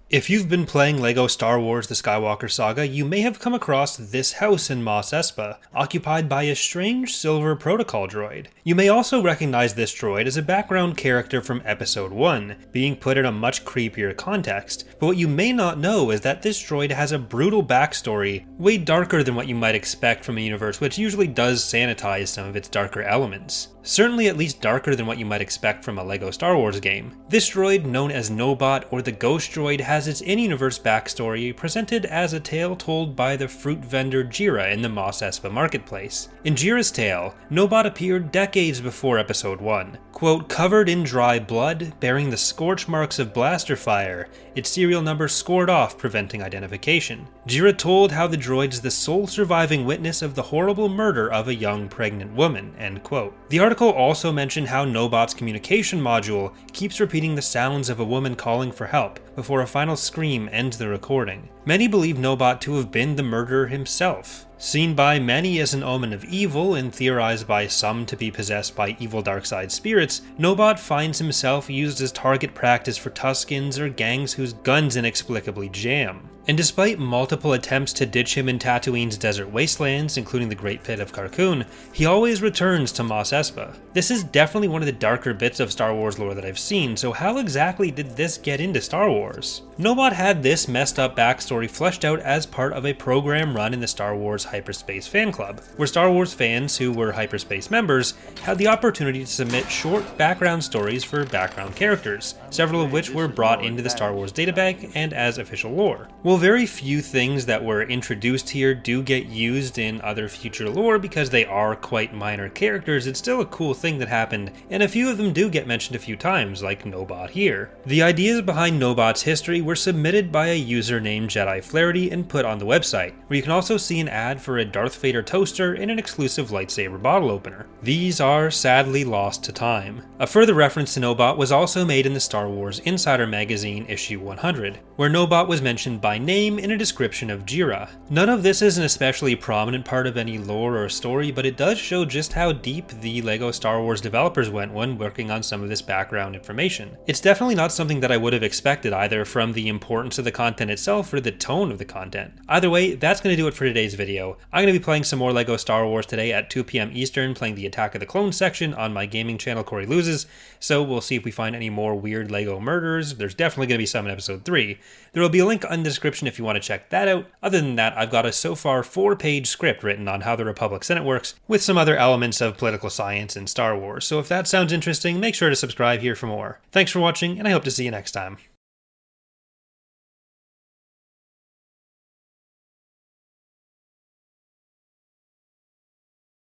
If you've been playing LEGO Star Wars The Skywalker Saga, you may have come across this house in Mos Espa, occupied by a strange silver protocol droid. You may also recognize this droid as a background character from Episode 1, being put in a much creepier context, but what you may not know is that this droid has a brutal backstory, way darker than what you might expect from a universe which usually does sanitize some of its darker elements. Certainly at least darker than what you might expect from a LEGO Star Wars game. This droid, known as Nobot or the Ghost Droid, has its in-universe backstory presented as a tale told by the fruit vendor Jira in the Mos Espa marketplace. In Jira's tale, Nobot appeared decades before Episode 1. Quote, covered in dry blood, bearing the scorch marks of blaster fire, its serial number scored off, preventing identification. Jira told how the droid's the sole surviving witness of the horrible murder of a young pregnant woman, end quote. The article also mentioned how Nobot's communication module keeps repeating the sounds of a woman calling for help before a final scream ends the recording. Many believe Nobot to have been the murderer himself. Seen by many as an omen of evil and theorized by some to be possessed by evil dark-side spirits, Nobot finds himself used as target practice for Tuskens or gangs whose guns inexplicably jam. And despite multiple attempts to ditch him in Tatooine's desert wastelands, including the Great Pit of Carkoon, he always returns to Mos Espa. This is definitely one of the darker bits of Star Wars lore that I've seen, so how exactly did this get into Star Wars? Nobot had this messed up backstory fleshed out as part of a program run in the Star Wars Hyperspace Fan Club, where Star Wars fans who were Hyperspace members had the opportunity to submit short background stories for background characters, several of which were brought into the Star Wars databank and as official lore. While very few things that were introduced here do get used in other future lore because they are quite minor characters, it's still a cool thing that happened, and a few of them do get mentioned a few times, like Nobot here. The ideas behind Nobot's history were submitted by a user named Jedi Flaherty and put on the website, where you can also see an ad for a Darth Vader toaster and an exclusive lightsaber bottle opener. These are sadly lost to time. A further reference to Nobot was also made in the Star Wars Insider magazine issue 100, where Nobot was mentioned by name in a description of Jira. None of this is an especially prominent part of any lore or story, but it does show just how deep the LEGO Star Wars developers went when working on some of this background information. It's definitely not something that I would have expected either from the importance of the content itself or the tone of the content. Either way, that's going to do it for today's video. I'm going to be playing some more LEGO Star Wars today at 2 p.m. Eastern, playing the Attack of the Clones section on my gaming channel Corey Loses, so we'll see if we find any more weird LEGO murders. There's definitely going to be some in episode 3. There will be a link in the description if you want to check that out. Other than that, I've got a so far 4-page script written on how the Republic Senate works, with some other elements of political science and Star Wars, so if that sounds interesting, make sure to subscribe here for more. Thanks for watching, and I hope to see you next time.